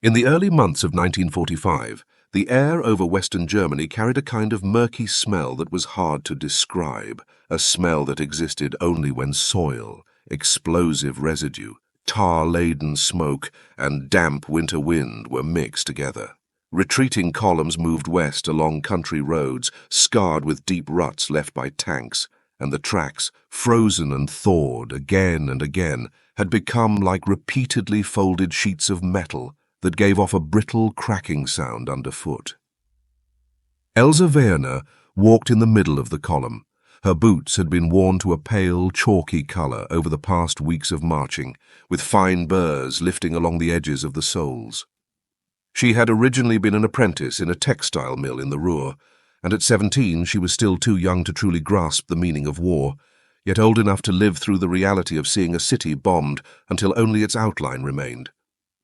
In the early months of 1945, the air over Western Germany carried a kind of murky smell that was hard to describe, a smell that existed only when soil, explosive residue, tar-laden smoke, and damp winter wind were mixed together. Retreating columns moved west along country roads, scarred with deep ruts left by tanks, and the tracks, frozen and thawed again and again, had become like repeatedly folded sheets of metal that gave off a brittle cracking sound underfoot. Elsa Weirner walked in the middle of the column. Her boots had been worn to a pale, chalky color over the past weeks of marching, with fine burrs lifting along the edges of the soles. She had originally been an apprentice in a textile mill in the Ruhr, and at 17 she was still too young to truly grasp the meaning of war, yet old enough to live through the reality of seeing a city bombed until only its outline remained.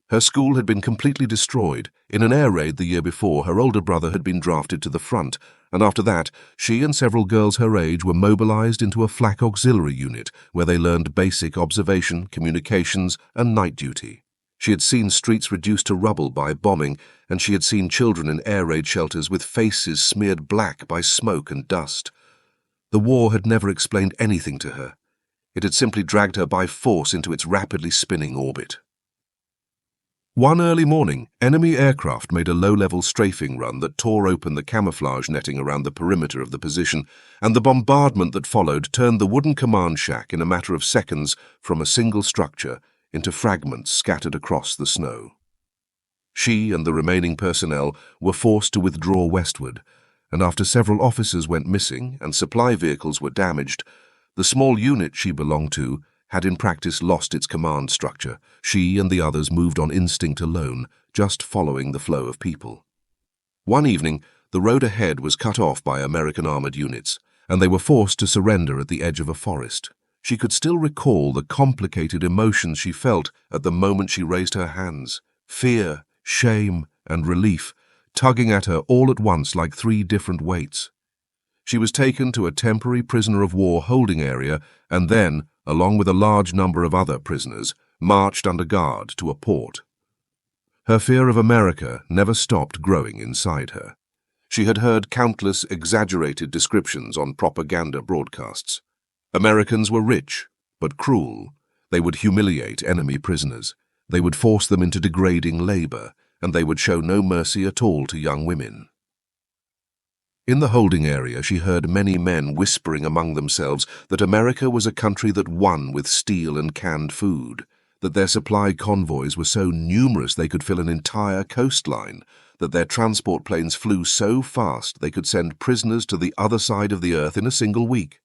Her school had been completely destroyed. In an air raid the year before, her older brother had been drafted to the front, and after that, she and several girls her age were mobilized into a flak auxiliary unit where they learned basic observation, communications, and night duty. She had seen streets reduced to rubble by bombing, and she had seen children in air raid shelters with faces smeared black by smoke and dust. The war had never explained anything to her. It had simply dragged her by force into its rapidly spinning orbit. One early morning, enemy aircraft made a low-level strafing run that tore open the camouflage netting around the perimeter of the position, and the bombardment that followed turned the wooden command shack in a matter of seconds from a single structure into fragments scattered across the snow. She and the remaining personnel were forced to withdraw westward, and after several officers went missing and supply vehicles were damaged, the small unit she belonged to had in practice lost its command structure. She and the others moved on instinct alone, just following the flow of people. One evening, the road ahead was cut off by American armored units, and they were forced to surrender at the edge of a forest. She could still recall the complicated emotions she felt at the moment she raised her hands: fear, shame, and relief, tugging at her all at once like three different weights. She was taken to a temporary prisoner of war holding area and then, along with a large number of other prisoners, marched under guard to a port. Her fear of America never stopped growing inside her. She had heard countless exaggerated descriptions on propaganda broadcasts. Americans were rich, but cruel. They would humiliate enemy prisoners. They would force them into degrading labor, and they would show no mercy at all to young women. In the holding area, she heard many men whispering among themselves that America was a country that won with steel and canned food, that their supply convoys were so numerous they could fill an entire coastline, that their transport planes flew so fast they could send prisoners to the other side of the earth in a single week.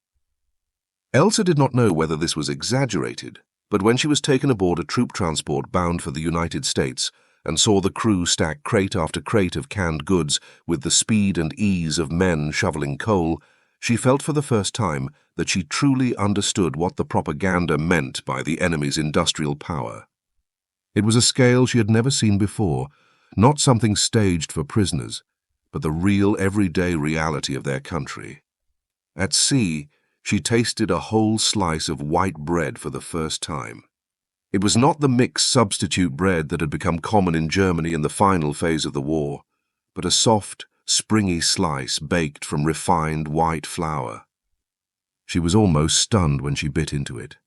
Elsa did not know whether this was exaggerated, but when she was taken aboard a troop transport bound for the United States, and saw the crew stack crate after crate of canned goods with the speed and ease of men shoveling coal, she felt for the first time that she truly understood what the propaganda meant by the enemy's industrial power. It was a scale she had never seen before, not something staged for prisoners, but the real everyday reality of their country. At sea, she tasted a whole slice of white bread for the first time. It was not the mixed substitute bread that had become common in Germany in the final phase of the war, but a soft, springy slice baked from refined white flour. She was almost stunned when she bit into it.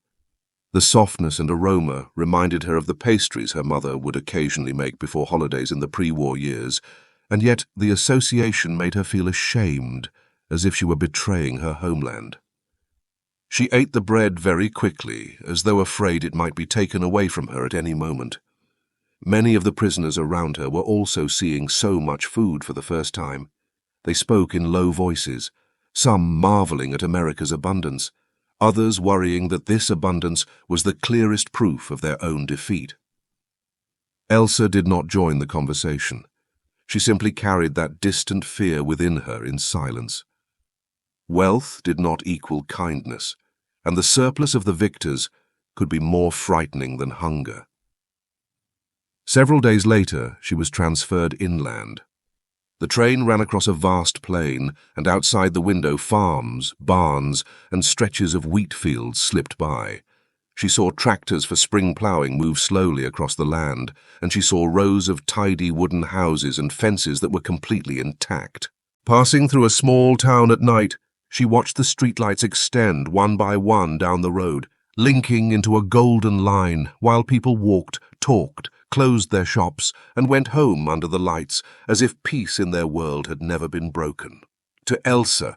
The softness and aroma reminded her of the pastries her mother would occasionally make before holidays in the pre-war years, and yet the association made her feel ashamed, as if she were betraying her homeland. She ate the bread very quickly, as though afraid it might be taken away from her at any moment. Many of the prisoners around her were also seeing so much food for the first time. They spoke in low voices, some marveling at America's abundance, others worrying that this abundance was the clearest proof of their own defeat. Elsa did not join the conversation. She simply carried that distant fear within her in silence. Wealth did not equal kindness, and the surplus of the victors could be more frightening than hunger. Several days later, she was transferred inland. The train ran across a vast plain, and outside the window farms, barns, and stretches of wheat fields slipped by. She saw tractors for spring ploughing move slowly across the land, and she saw rows of tidy wooden houses and fences that were completely intact. Passing through a small town at night, she watched the streetlights extend one by one down the road, linking into a golden line while people walked, talked, closed their shops, and went home under the lights as if peace in their world had never been broken. To Elsa,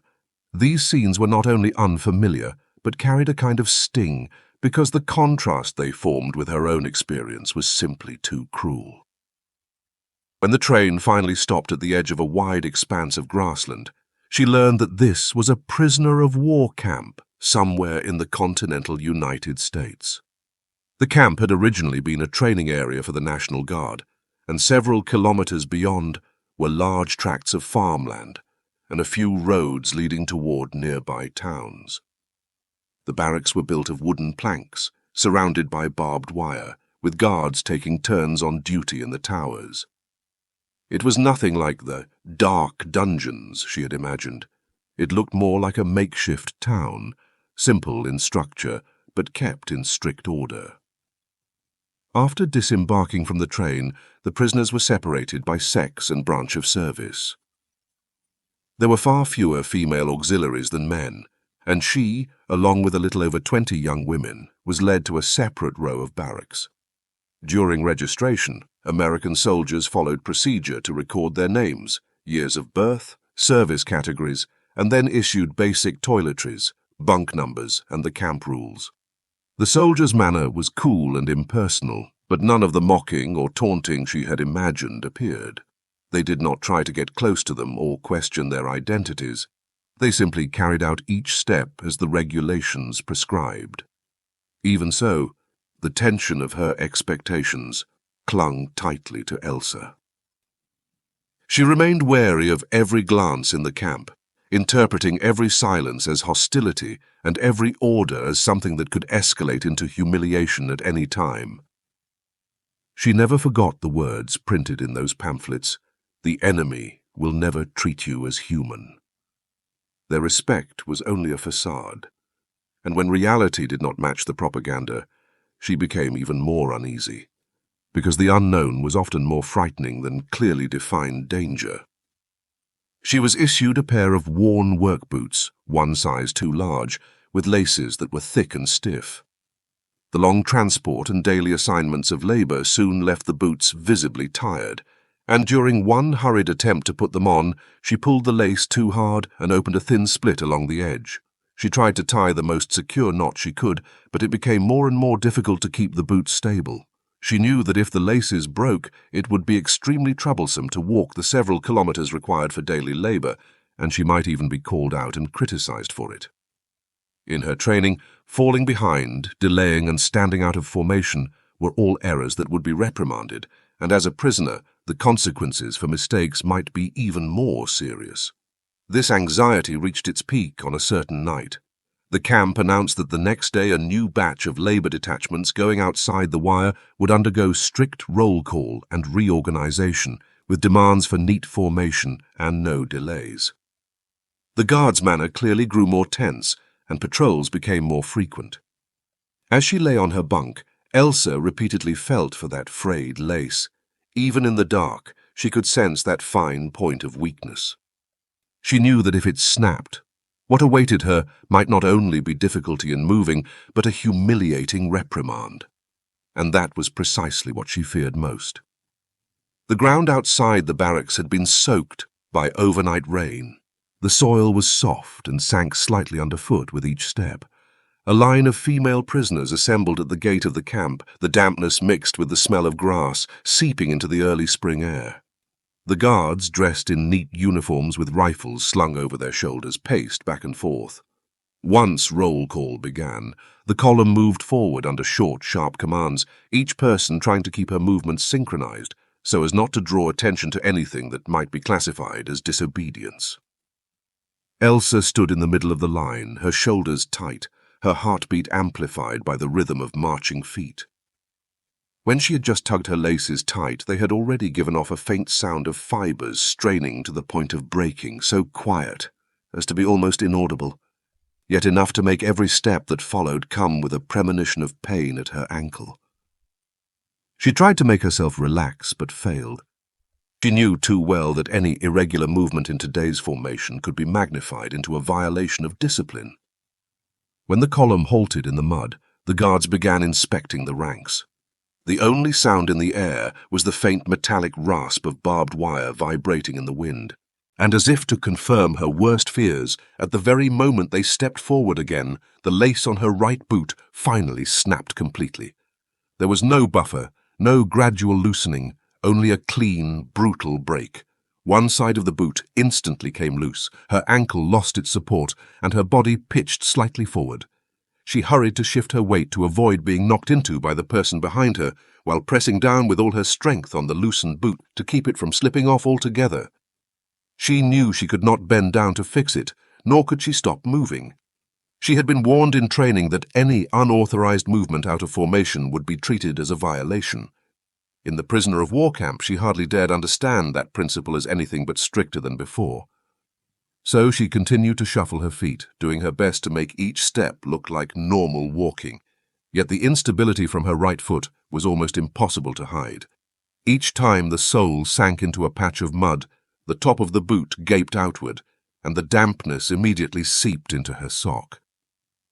these scenes were not only unfamiliar, but carried a kind of sting, because the contrast they formed with her own experience was simply too cruel. When the train finally stopped at the edge of a wide expanse of grassland, she learned that this was a prisoner of war camp somewhere in the continental United States. The camp had originally been a training area for the National Guard, and several kilometers beyond were large tracts of farmland and a few roads leading toward nearby towns. The barracks were built of wooden planks, surrounded by barbed wire, with guards taking turns on duty in the towers. It was nothing like the dark dungeons she had imagined. It looked more like a makeshift town, simple in structure, but kept in strict order. After disembarking from the train, the prisoners were separated by sex and branch of service. There were far fewer female auxiliaries than men, and she, along with a little over 20 young women, was led to a separate row of barracks. During registration, American soldiers followed procedure to record their names, years of birth, service categories, and then issued basic toiletries, bunk numbers, and the camp rules. The soldiers' manner was cool and impersonal, but none of the mocking or taunting she had imagined appeared. They did not try to get close to them or question their identities. They simply carried out each step as the regulations prescribed. Even so, the tension of her expectations clung tightly to Elsa. She remained wary of every glance in the camp, interpreting every silence as hostility and every order as something that could escalate into humiliation at any time. She never forgot the words printed in those pamphlets, "The enemy will never treat you as human." Their respect was only a facade, and when reality did not match the propaganda, she became even more uneasy, because the unknown was often more frightening than clearly defined danger. She was issued a pair of worn work boots, one size too large, with laces that were thick and stiff. The long transport and daily assignments of labor soon left the boots visibly tired, and during one hurried attempt to put them on, she pulled the lace too hard and opened a thin split along the edge. She tried to tie the most secure knot she could, but it became more and more difficult to keep the boots stable. She knew that if the laces broke, it would be extremely troublesome to walk the several kilometers required for daily labor, and she might even be called out and criticized for it. In her training, falling behind, delaying, and standing out of formation were all errors that would be reprimanded, and as a prisoner, the consequences for mistakes might be even more serious. This anxiety reached its peak on a certain night. The camp announced that the next day a new batch of labor detachments going outside the wire would undergo strict roll call and reorganization, with demands for neat formation and no delays. The guard's manner clearly grew more tense, and patrols became more frequent. As she lay on her bunk, Elsa repeatedly felt for that frayed lace. Even in the dark, she could sense that fine point of weakness. She knew that if it snapped, what awaited her might not only be difficulty in moving, but a humiliating reprimand. And that was precisely what she feared most. The ground outside the barracks had been soaked by overnight rain. The soil was soft and sank slightly underfoot with each step. A line of female prisoners assembled at the gate of the camp, the dampness mixed with the smell of grass, seeping into the early spring air. The guards, dressed in neat uniforms with rifles slung over their shoulders, paced back and forth. Once roll call began, the column moved forward under short, sharp commands, each person trying to keep her movements synchronized, so as not to draw attention to anything that might be classified as disobedience. Elsa stood in the middle of the line, her shoulders tight, her heartbeat amplified by the rhythm of marching feet. When she had just tugged her laces tight, they had already given off a faint sound of fibers straining to the point of breaking, so quiet as to be almost inaudible. yet enough to make every step that followed come with a premonition of pain at her ankle. She tried to make herself relax, but failed. She knew too well that any irregular movement in today's formation could be magnified into a violation of discipline. When the column halted in the mud, the guards began inspecting the ranks. The only sound in the air was the faint metallic rasp of barbed wire vibrating in the wind. And as if to confirm her worst fears, at the very moment they stepped forward again, the lace on her right boot finally snapped completely. There was no buffer, no gradual loosening, only a clean, brutal break. One side of the boot instantly came loose, her ankle lost its support, and her body pitched slightly forward. She hurried to shift her weight to avoid being knocked into by the person behind her, while pressing down with all her strength on the loosened boot to keep it from slipping off altogether. She knew she could not bend down to fix it, nor could she stop moving. She had been warned in training that any unauthorized movement out of formation would be treated as a violation. In the prisoner of war camp, she hardly dared understand that principle as anything but stricter than before. So she continued to shuffle her feet, doing her best to make each step look like normal walking. Yet the instability from her right foot was almost impossible to hide. Each time the sole sank into a patch of mud, the top of the boot gaped outward, and the dampness immediately seeped into her sock.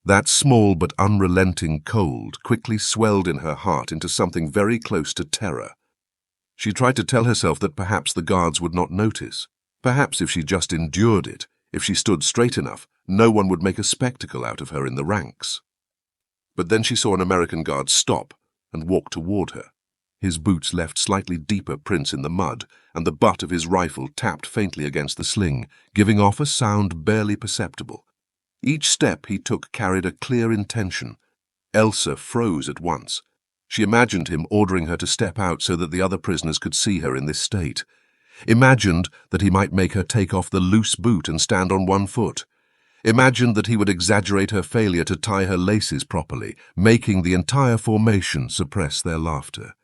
That small but unrelenting cold quickly swelled in her heart into something very close to terror. She tried to tell herself that perhaps the guards would not notice. Perhaps if she just endured it, if she stood straight enough, no one would make a spectacle out of her in the ranks. But then she saw an American guard stop and walk toward her. His boots left slightly deeper prints in the mud, and the butt of his rifle tapped faintly against the sling, giving off a sound barely perceptible. Each step he took carried a clear intention. Elsa froze at once. She imagined him ordering her to step out so that the other prisoners could see her in this state. Imagined that he might make her take off the loose boot and stand on one foot. Imagined that he would exaggerate her failure to tie her laces properly, making the entire formation suppress their laughter.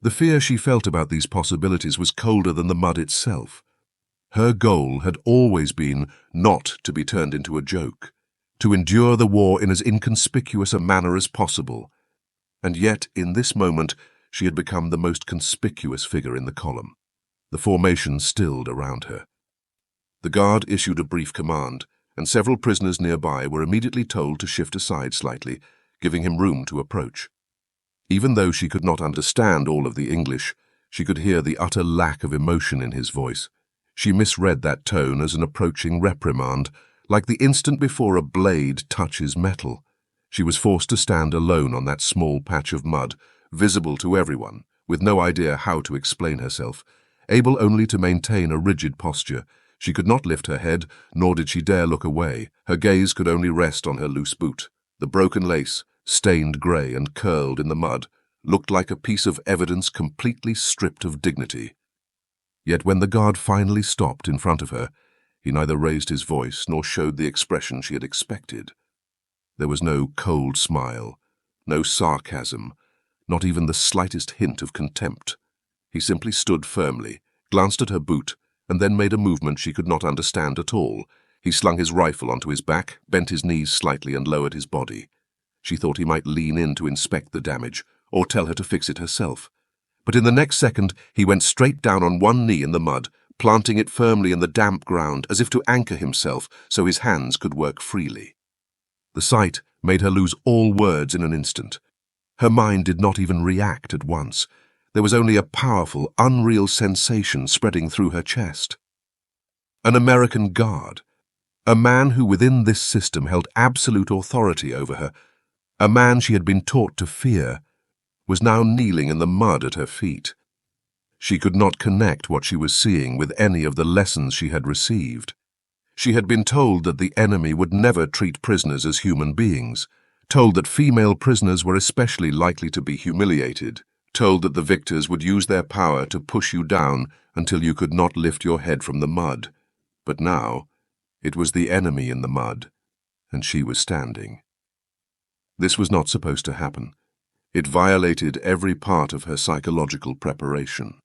The fear she felt about these possibilities was colder than the mud itself. Her goal had always been not to be turned into a joke, to endure the war in as inconspicuous a manner as possible. And yet, in this moment, she had become the most conspicuous figure in the column. The formation stilled around her. The guard issued a brief command, and several prisoners nearby were immediately told to shift aside slightly, giving him room to approach. Even though she could not understand all of the English, she could hear the utter lack of emotion in his voice. She misread that tone as an approaching reprimand, like the instant before a blade touches metal. She was forced to stand alone on that small patch of mud, visible to everyone, with no idea how to explain herself, able only to maintain a rigid posture. She could not lift her head, nor did she dare look away. Her gaze could only rest on her loose boot. The broken lace, stained grey and curled in the mud, looked like a piece of evidence completely stripped of dignity. Yet when the guard finally stopped in front of her, he neither raised his voice nor showed the expression she had expected. There was no cold smile, no sarcasm, not even the slightest hint of contempt. He simply stood firmly, glanced at her boot, and then made a movement she could not understand at all. He slung his rifle onto his back, bent his knees slightly, and lowered his body. She thought he might lean in to inspect the damage, or tell her to fix it herself. But in the next second, he went straight down on one knee in the mud, planting it firmly in the damp ground as if to anchor himself so his hands could work freely. The sight made her lose all words in an instant. Her mind did not even react at once. There was only a powerful, unreal sensation spreading through her chest. An American guard, a man who within this system held absolute authority over her, a man she had been taught to fear, was now kneeling in the mud at her feet. She could not connect what she was seeing with any of the lessons she had received. She had been told that the enemy would never treat prisoners as human beings, told that female prisoners were especially likely to be humiliated, told that the victors would use their power to push you down until you could not lift your head from the mud. But now, it was the enemy in the mud, and she was standing. This was not supposed to happen. It violated every part of her psychological preparation.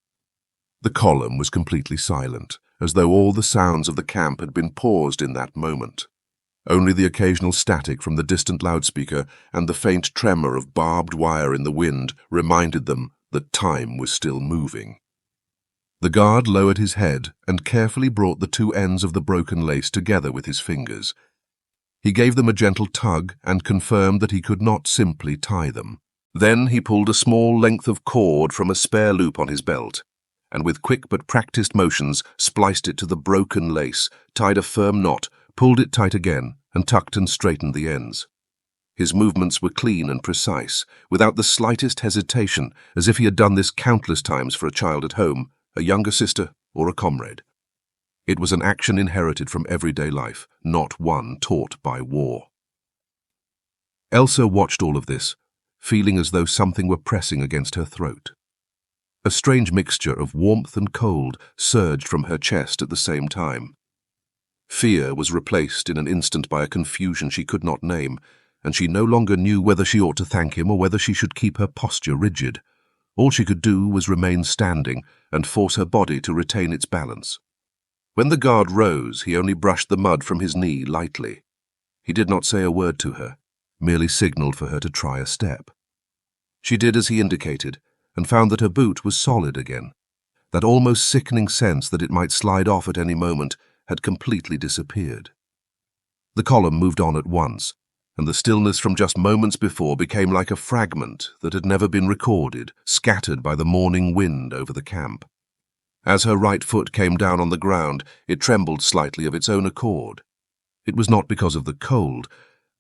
The column was completely silent, as though all the sounds of the camp had been paused in that moment. Only the occasional static from the distant loudspeaker and the faint tremor of barbed wire in the wind reminded them that time was still moving. The guard lowered his head and carefully brought the two ends of the broken lace together with his fingers. He gave them a gentle tug and confirmed that he could not simply tie them. Then he pulled a small length of cord from a spare loop on his belt, and with quick but practiced motions spliced it to the broken lace, tied a firm knot, pulled it tight again, and tucked and straightened the ends. His movements were clean and precise, without the slightest hesitation, as if he had done this countless times for a child at home, a younger sister, or a comrade. It was an action inherited from everyday life, not one taught by war. Elsa watched all of this, feeling as though something were pressing against her throat. A strange mixture of warmth and cold surged from her chest at the same time. Fear was replaced in an instant by a confusion she could not name, and she no longer knew whether she ought to thank him or whether she should keep her posture rigid. All she could do was remain standing and force her body to retain its balance. When the guard rose, he only brushed the mud from his knee lightly. He did not say a word to her, merely signaled for her to try a step. She did as he indicated, and found that her boot was solid again. That almost sickening sense that it might slide off at any moment had completely disappeared. The column moved on at once, and the stillness from just moments before became like a fragment that had never been recorded, scattered by the morning wind over the camp. As her right foot came down on the ground, it trembled slightly of its own accord. It was not because of the cold,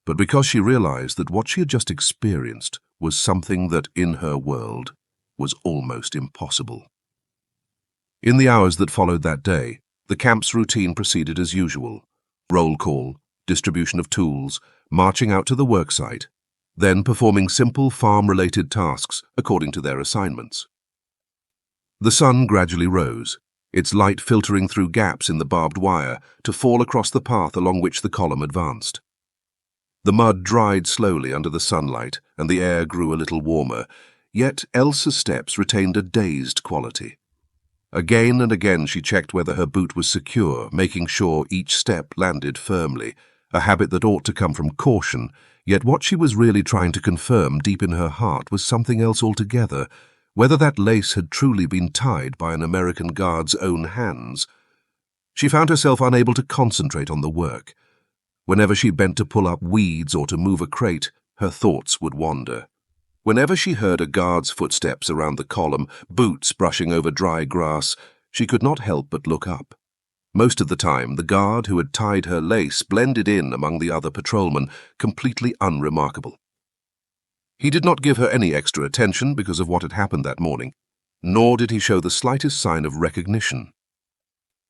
but because she realized that what she had just experienced was something that, in her world, was almost impossible. In the hours that followed that day, the camp's routine proceeded as usual. Roll call, distribution of tools, marching out to the worksite, then performing simple farm-related tasks according to their assignments. The sun gradually rose, its light filtering through gaps in the barbed wire to fall across the path along which the column advanced. The mud dried slowly under the sunlight, and the air grew a little warmer, yet Elsa's steps retained a dazed quality. Again and again she checked whether her boot was secure, making sure each step landed firmly, a habit that ought to come from caution, yet what she was really trying to confirm deep in her heart was something else altogether, whether that lace had truly been tied by an American guard's own hands. She found herself unable to concentrate on the work. Whenever she bent to pull up weeds or to move a crate, her thoughts would wander. Whenever she heard a guard's footsteps around the column, boots brushing over dry grass, she could not help but look up. Most of the time, the guard who had tied her lace blended in among the other patrolmen, completely unremarkable. He did not give her any extra attention because of what had happened that morning, nor did he show the slightest sign of recognition.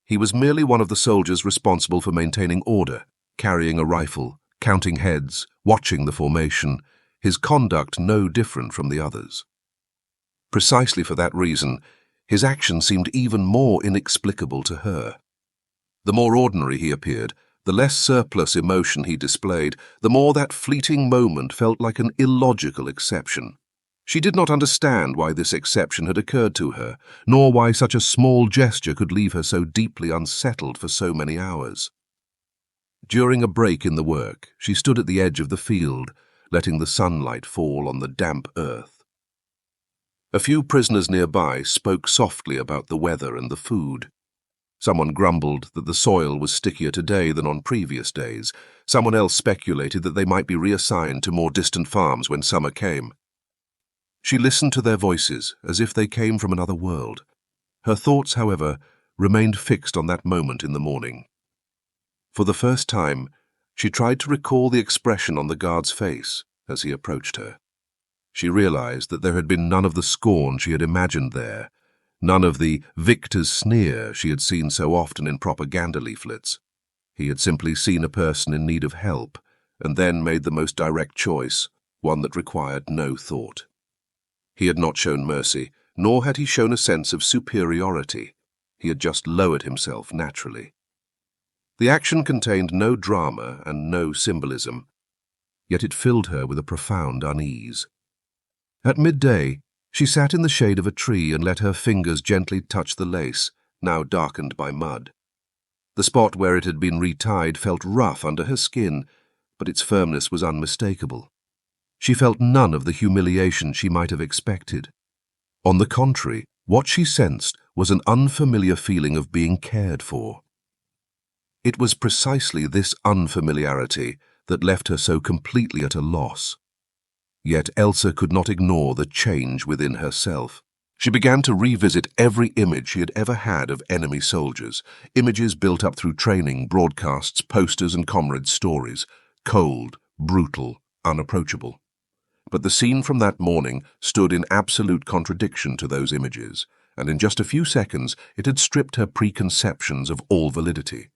He was merely one of the soldiers responsible for maintaining order, carrying a rifle, counting heads, watching the formation, his conduct no different from the others. Precisely for that reason, his action seemed even more inexplicable to her. The more ordinary he appeared, the less surplus emotion he displayed, the more that fleeting moment felt like an illogical exception. She did not understand why this exception had occurred to her, nor why such a small gesture could leave her so deeply unsettled for so many hours. During a break in the work, she stood at the edge of the field, letting the sunlight fall on the damp earth. A few prisoners nearby spoke softly about the weather and the food. Someone grumbled that the soil was stickier today than on previous days. Someone else speculated that they might be reassigned to more distant farms when summer came. She listened to their voices as if they came from another world. Her thoughts, however, remained fixed on that moment in the morning. For the first time, she tried to recall the expression on the guard's face as he approached her. She realized that there had been none of the scorn she had imagined there, none of the victor's sneer she had seen so often in propaganda leaflets. He had simply seen a person in need of help, and then made the most direct choice, one that required no thought. He had not shown mercy, nor had he shown a sense of superiority. He had just lowered himself naturally. The action contained no drama and no symbolism, yet it filled her with a profound unease. At midday, she sat in the shade of a tree and let her fingers gently touch the lace, now darkened by mud. The spot where it had been retied felt rough under her skin, but its firmness was unmistakable. She felt none of the humiliation she might have expected. On the contrary, what she sensed was an unfamiliar feeling of being cared for. It was precisely this unfamiliarity that left her so completely at a loss. Yet Elsa could not ignore the change within herself. She began to revisit every image she had ever had of enemy soldiers, images built up through training, broadcasts, posters, and comrades' stories, cold, brutal, unapproachable. But the scene from that morning stood in absolute contradiction to those images, and in just a few seconds it had stripped her preconceptions of all validity.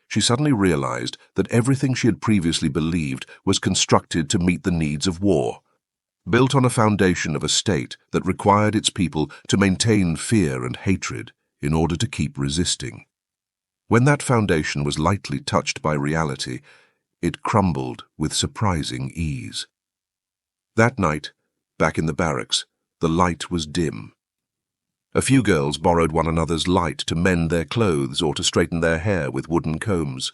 She suddenly realized that everything she had previously believed was constructed to meet the needs of war, built on a foundation of a state that required its people to maintain fear and hatred in order to keep resisting. When that foundation was lightly touched by reality, it crumbled with surprising ease. That night, back in the barracks, the light was dim. A few girls borrowed one another's light to mend their clothes or to straighten their hair with wooden combs.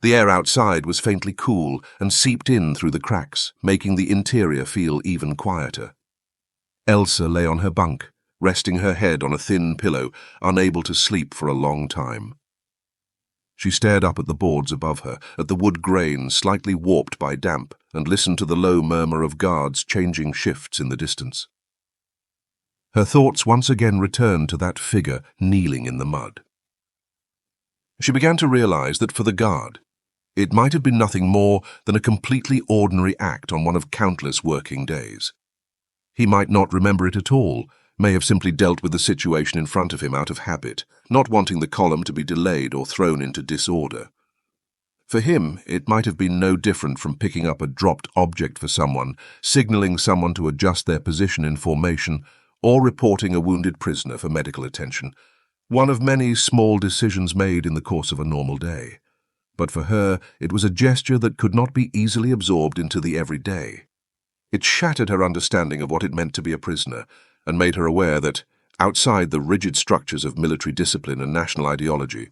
The air outside was faintly cool and seeped in through the cracks, making the interior feel even quieter. Elsa lay on her bunk, resting her head on a thin pillow, unable to sleep for a long time. She stared up at the boards above her, at the wood grain slightly warped by damp, and listened to the low murmur of guards changing shifts in the distance. Her thoughts once again returned to that figure kneeling in the mud. She began to realize that for the guard, it might have been nothing more than a completely ordinary act on one of countless working days. He might not remember it at all, may have simply dealt with the situation in front of him out of habit, not wanting the column to be delayed or thrown into disorder. For him, it might have been no different from picking up a dropped object for someone, signaling someone to adjust their position in formation, or reporting a wounded prisoner for medical attention, one of many small decisions made in the course of a normal day. But for her, it was a gesture that could not be easily absorbed into the everyday. It shattered her understanding of what it meant to be a prisoner, and made her aware that, outside the rigid structures of military discipline and national ideology,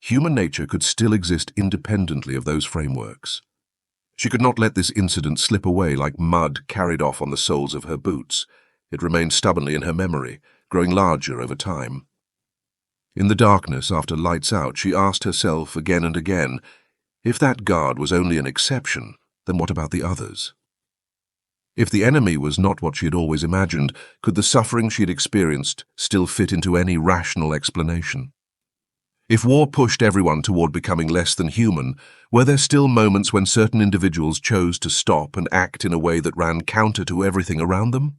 human nature could still exist independently of those frameworks. She could not let this incident slip away like mud carried off on the soles of her boots. It remained stubbornly in her memory, growing larger over time. In the darkness after lights out, she asked herself again and again, if that guard was only an exception, then what about the others? If the enemy was not what she had always imagined, could the suffering she had experienced still fit into any rational explanation? If war pushed everyone toward becoming less than human, were there still moments when certain individuals chose to stop and act in a way that ran counter to everything around them?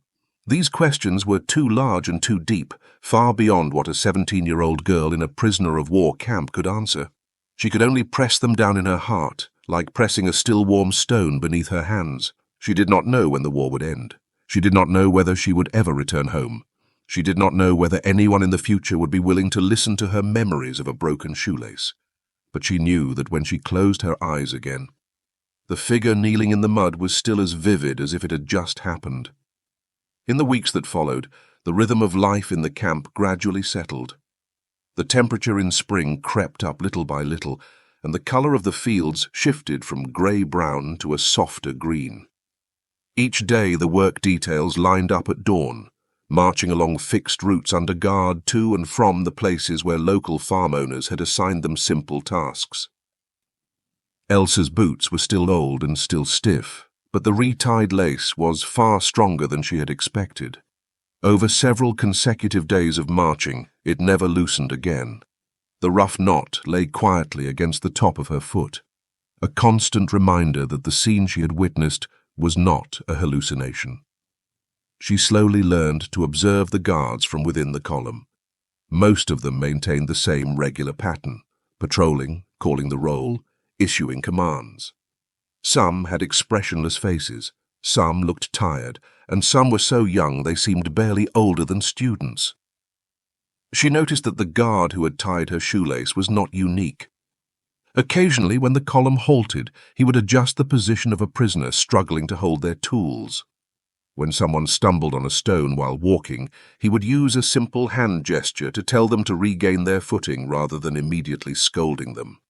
These questions were too large and too deep, far beyond what a 17-year-old girl in a prisoner-of-war camp could answer. She could only press them down in her heart, like pressing a still warm stone beneath her hands. She did not know when the war would end. She did not know whether she would ever return home. She did not know whether anyone in the future would be willing to listen to her memories of a broken shoelace. But she knew that when she closed her eyes again, the figure kneeling in the mud was still as vivid as if it had just happened. In the weeks that followed, the rhythm of life in the camp gradually settled. The temperature in spring crept up little by little, and the color of the fields shifted from grey-brown to a softer green. Each day the work details lined up at dawn, marching along fixed routes under guard to and from the places where local farm owners had assigned them simple tasks. Elsa's boots were still old and still stiff, but the retied lace was far stronger than she had expected. Over several consecutive days of marching, it never loosened again. The rough knot lay quietly against the top of her foot, a constant reminder that the scene she had witnessed was not a hallucination. She slowly learned to observe the guards from within the column. Most of them maintained the same regular pattern, patrolling, calling the roll, issuing commands. Some had expressionless faces, some looked tired, and some were so young they seemed barely older than students. She noticed that the guard who had tied her shoelace was not unique. Occasionally, when the column halted, he would adjust the position of a prisoner struggling to hold their tools. When someone stumbled on a stone while walking, he would use a simple hand gesture to tell them to regain their footing rather than immediately scolding them.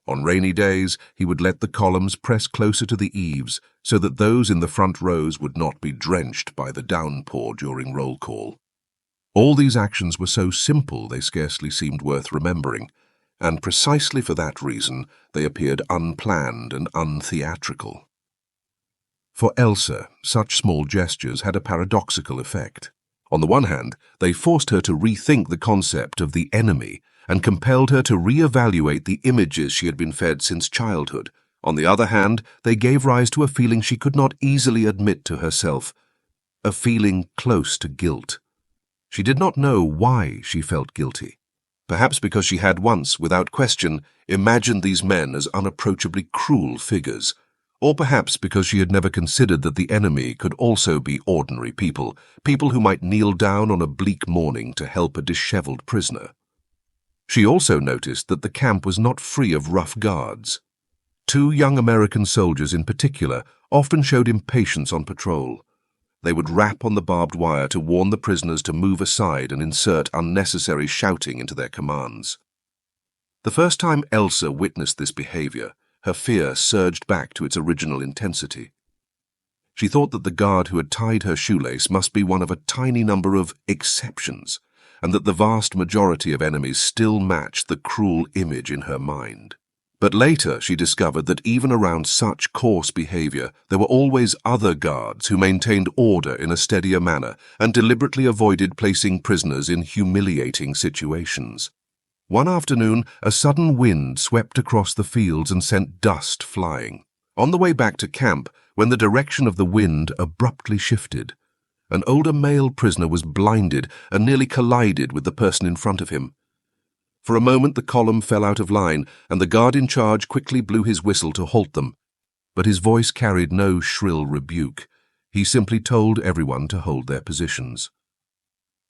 On rainy days, he would let the columns press closer to the eaves so that those in the front rows would not be drenched by the downpour during roll call. All these actions were so simple they scarcely seemed worth remembering, and precisely for that reason they appeared unplanned and untheatrical. For Elsa, such small gestures had a paradoxical effect. On the one hand, they forced her to rethink the concept of the enemy and compelled her to re-evaluate the images she had been fed since childhood. On the other hand, they gave rise to a feeling she could not easily admit to herself, a feeling close to guilt. She did not know why she felt guilty. Perhaps because she had once, without question, imagined these men as unapproachably cruel figures, or perhaps because she had never considered that the enemy could also be ordinary people, people who might kneel down on a bleak morning to help a disheveled prisoner. She also noticed that the camp was not free of rough guards. 2 young American soldiers in particular often showed impatience on patrol. They would rap on the barbed wire to warn the prisoners to move aside and insert unnecessary shouting into their commands. The first time Elsa witnessed this behavior, her fear surged back to its original intensity. She thought that the guard who had tied her shoelace must be one of a tiny number of exceptions, and that the vast majority of enemies still matched the cruel image in her mind. But later she discovered that even around such coarse behavior, there were always other guards who maintained order in a steadier manner and deliberately avoided placing prisoners in humiliating situations. One afternoon, a sudden wind swept across the fields and sent dust flying. On the way back to camp, when the direction of the wind abruptly shifted, an older male prisoner was blinded and nearly collided with the person in front of him. For a moment the column fell out of line, and the guard in charge quickly blew his whistle to halt them. But his voice carried no shrill rebuke. He simply told everyone to hold their positions.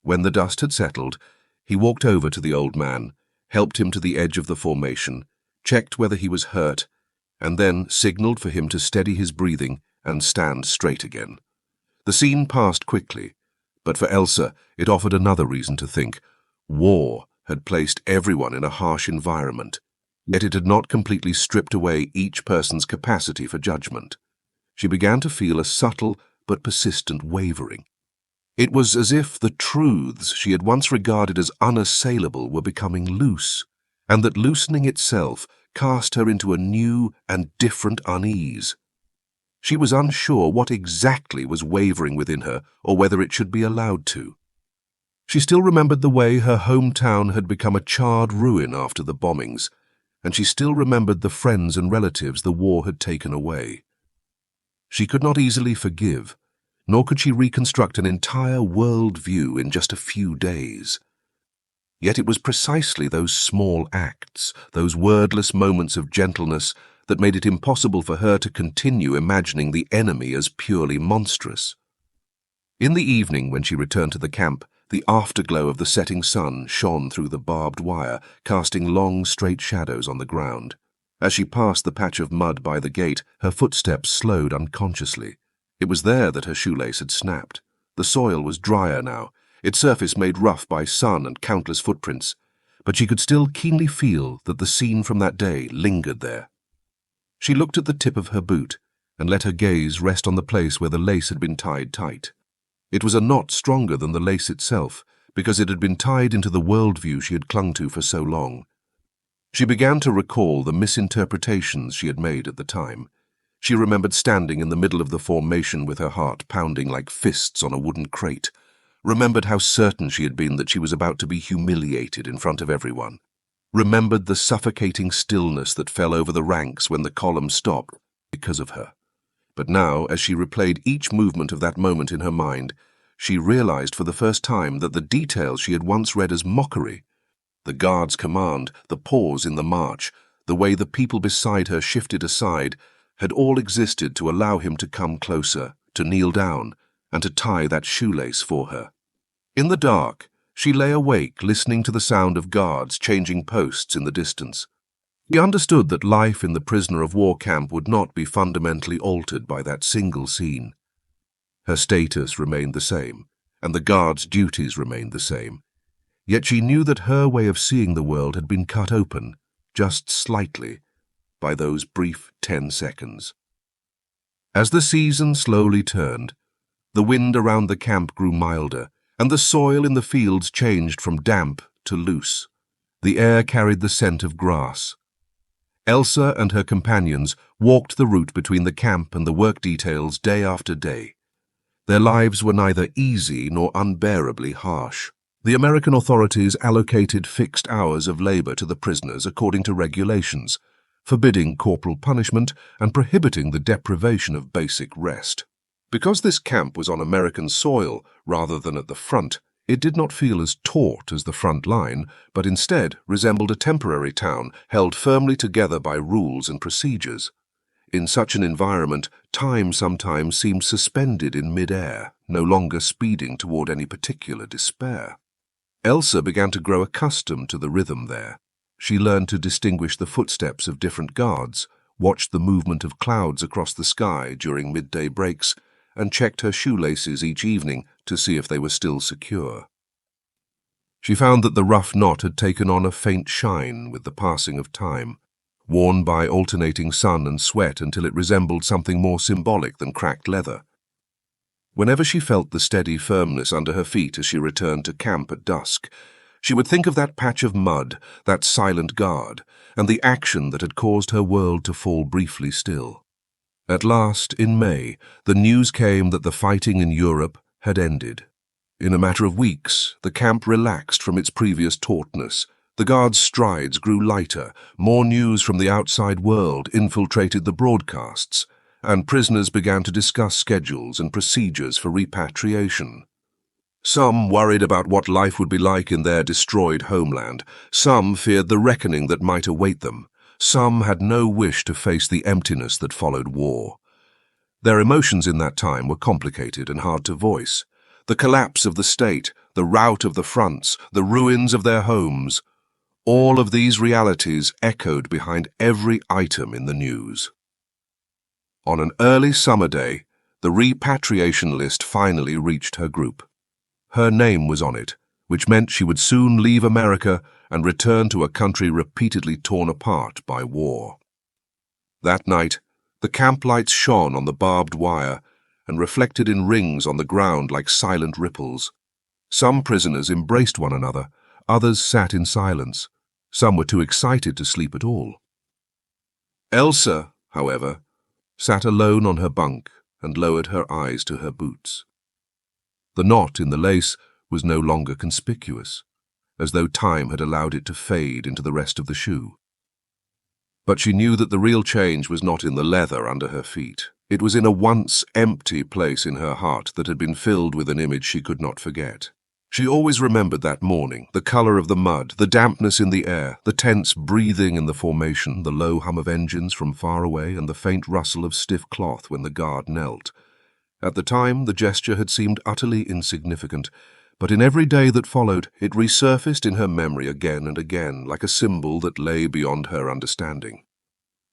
When the dust had settled, he walked over to the old man, helped him to the edge of the formation, checked whether he was hurt, and then signaled for him to steady his breathing and stand straight again. The scene passed quickly, but for Elsa it offered another reason to think. War had placed everyone in a harsh environment, yet it had not completely stripped away each person's capacity for judgment. She began to feel a subtle but persistent wavering. It was as if the truths she had once regarded as unassailable were becoming loose, and that loosening itself cast her into a new and different unease. She was unsure what exactly was wavering within her or whether it should be allowed to. She still remembered the way her hometown had become a charred ruin after the bombings, and she still remembered the friends and relatives the war had taken away. She could not easily forgive, nor could she reconstruct an entire world view in just a few days. Yet it was precisely those small acts, those wordless moments of gentleness, that made it impossible for her to continue imagining the enemy as purely monstrous. In the evening, when she returned to the camp, the afterglow of the setting sun shone through the barbed wire, casting long, straight shadows on the ground. As she passed the patch of mud by the gate, her footsteps slowed unconsciously. It was there that her shoelace had snapped. The soil was drier now, its surface made rough by sun and countless footprints, but she could still keenly feel that the scene from that day lingered there. She looked at the tip of her boot and let her gaze rest on the place where the lace had been tied tight. It was a knot stronger than the lace itself, because it had been tied into the worldview she had clung to for so long. She began to recall the misinterpretations she had made at the time. She remembered standing in the middle of the formation with her heart pounding like fists on a wooden crate, remembered how certain she had been that she was about to be humiliated in front of everyone, remembered the suffocating stillness that fell over the ranks when the column stopped because of her. But now, as she replayed each movement of that moment in her mind, she realized for the first time that the details she had once read as mockery, the guard's command, the pause in the march, the way the people beside her shifted aside, had all existed to allow him to come closer, to kneel down, and to tie that shoelace for her. In the dark, she lay awake listening to the sound of guards changing posts in the distance. He understood that life in the prisoner of war camp would not be fundamentally altered by that single scene. Her status remained the same, and the guard's duties remained the same. Yet she knew that her way of seeing the world had been cut open, just slightly, by those brief 10 seconds. As the season slowly turned, the wind around the camp grew milder, and the soil in the fields changed from damp to loose. The air carried the scent of grass. Elsa and her companions walked the route between the camp and the work details day after day. Their lives were neither easy nor unbearably harsh. The American authorities allocated fixed hours of labor to the prisoners according to regulations, forbidding corporal punishment and prohibiting the deprivation of basic rest. Because this camp was on American soil rather than at the front, it did not feel as taut as the front line, but instead resembled a temporary town held firmly together by rules and procedures. In such an environment, time sometimes seemed suspended in mid-air, no longer speeding toward any particular despair. Elsa began to grow accustomed to the rhythm there. She learned to distinguish the footsteps of different guards, watched the movement of clouds across the sky during midday breaks, and checked her shoelaces each evening to see if they were still secure. She found that the rough knot had taken on a faint shine with the passing of time, worn by alternating sun and sweat until it resembled something more symbolic than cracked leather. Whenever she felt the steady firmness under her feet as she returned to camp at dusk, she would think of that patch of mud, that silent guard, and the action that had caused her world to fall briefly still. At last, in May, the news came that the fighting in Europe had ended. In a matter of weeks, the camp relaxed from its previous tautness. The guards' strides grew lighter, more news from the outside world infiltrated the broadcasts, and prisoners began to discuss schedules and procedures for repatriation. Some worried about what life would be like in their destroyed homeland. Some feared the reckoning that might await them. Some had no wish to face the emptiness that followed war. Their emotions in that time were complicated and hard to voice. The collapse of the state, the rout of the fronts, the ruins of their homes, all of these realities echoed behind every item in the news. On an early summer day, the repatriation list finally reached her group. Her name was on it, which meant she would soon leave America and return to a country repeatedly torn apart by war. That night, the camp lights shone on the barbed wire and reflected in rings on the ground like silent ripples. Some prisoners embraced one another, others sat in silence. Some were too excited to sleep at all. Elsa, however, sat alone on her bunk and lowered her eyes to her boots. The knot in the lace was no longer conspicuous, as though time had allowed it to fade into the rest of the shoe. But she knew that the real change was not in the leather under her feet. It was in a once empty place in her heart that had been filled with an image she could not forget. She always remembered that morning, the color of the mud, the dampness in the air, the tense breathing in the formation, the low hum of engines from far away, and the faint rustle of stiff cloth when the guard knelt. At the time, the gesture had seemed utterly insignificant, but in every day that followed, it resurfaced in her memory again and again, like a symbol that lay beyond her understanding.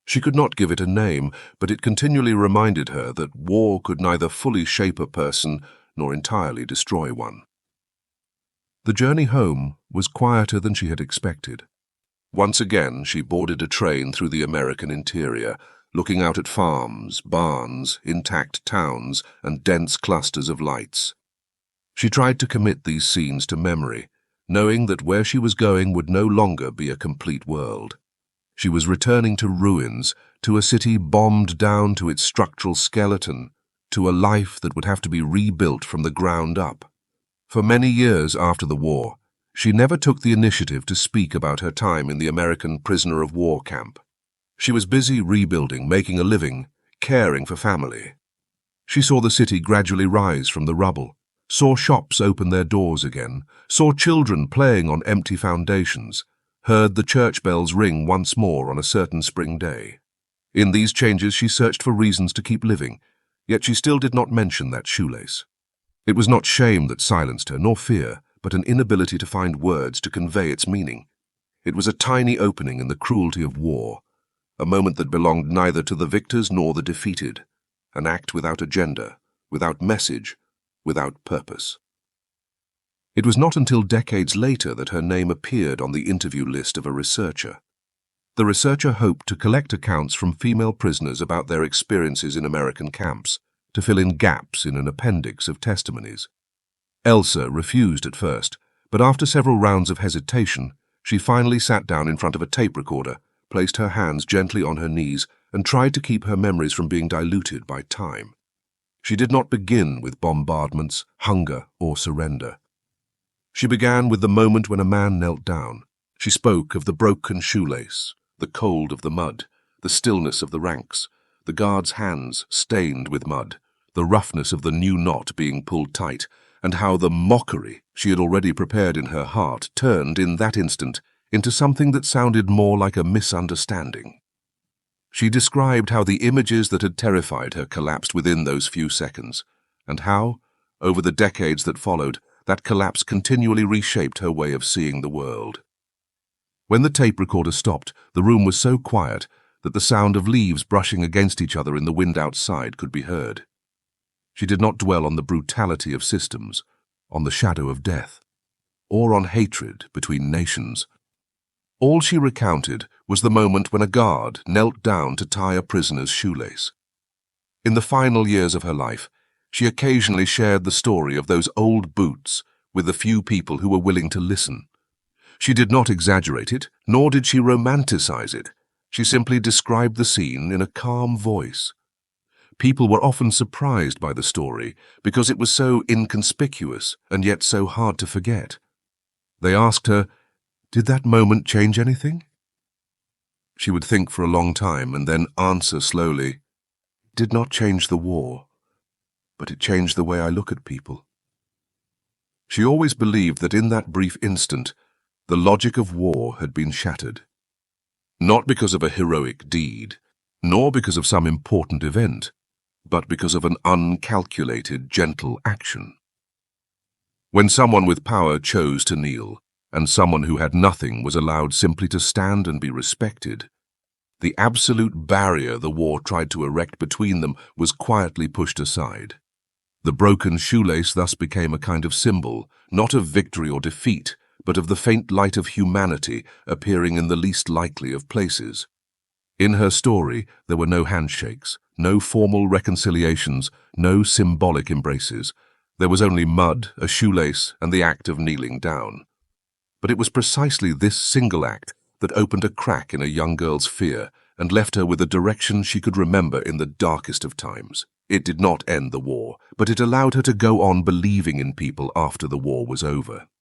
She could not give it a name, but it continually reminded her that war could neither fully shape a person nor entirely destroy one. The journey home was quieter than she had expected. Once again, she boarded a train through the American interior, looking out at farms, barns, intact towns, and dense clusters of lights. She tried to commit these scenes to memory, knowing that where she was going would no longer be a complete world. She was returning to ruins, to a city bombed down to its structural skeleton, to a life that would have to be rebuilt from the ground up. For many years after the war, she never took the initiative to speak about her time in the American prisoner of war camp. She was busy rebuilding, making a living, caring for family. She saw the city gradually rise from the rubble, saw shops open their doors again, saw children playing on empty foundations, heard the church bells ring once more on a certain spring day. In these changes she searched for reasons to keep living, yet she still did not mention that shoelace. It was not shame that silenced her, nor fear, but an inability to find words to convey its meaning. It was a tiny opening in the cruelty of war, a moment that belonged neither to the victors nor the defeated, an act without agenda, without message, without purpose. It was not until decades later that her name appeared on the interview list of a researcher. The researcher hoped to collect accounts from female prisoners about their experiences in American camps, to fill in gaps in an appendix of testimonies. Elsa refused at first, but after several rounds of hesitation, she finally sat down in front of a tape recorder, placed her hands gently on her knees, and tried to keep her memories from being diluted by time. She did not begin with bombardments, hunger, or surrender. She began with the moment when a man knelt down. She spoke of the broken shoelace, the cold of the mud, the stillness of the ranks, the guard's hands stained with mud, the roughness of the new knot being pulled tight, and how the mockery she had already prepared in her heart turned in that instant into something that sounded more like a misunderstanding. She described how the images that had terrified her collapsed within those few seconds, and how, over the decades that followed, that collapse continually reshaped her way of seeing the world. When the tape recorder stopped, the room was so quiet that the sound of leaves brushing against each other in the wind outside could be heard. She did not dwell on the brutality of systems, on the shadow of death, or on hatred between nations. All she recounted was the moment when a guard knelt down to tie a prisoner's shoelace. In the final years of her life, she occasionally shared the story of those old boots with the few people who were willing to listen. She did not exaggerate it, nor did she romanticize it. She simply described the scene in a calm voice. People were often surprised by the story because it was so inconspicuous and yet so hard to forget. They asked her, "Did that moment change anything?" She would think for a long time and then answer slowly, "It did not change the war, but it changed the way I look at people." She always believed that in that brief instant, the logic of war had been shattered. Not because of a heroic deed, nor because of some important event, but because of an uncalculated, gentle action. When someone with power chose to kneel, and someone who had nothing was allowed simply to stand and be respected, the absolute barrier the war tried to erect between them was quietly pushed aside. The broken shoelace thus became a kind of symbol, not of victory or defeat, but of the faint light of humanity appearing in the least likely of places. In her story, there were no handshakes, no formal reconciliations, no symbolic embraces. There was only mud, a shoelace, and the act of kneeling down. But it was precisely this single act that opened a crack in a young girl's fear and left her with a direction she could remember in the darkest of times. It did not end the war, but it allowed her to go on believing in people after the war was over.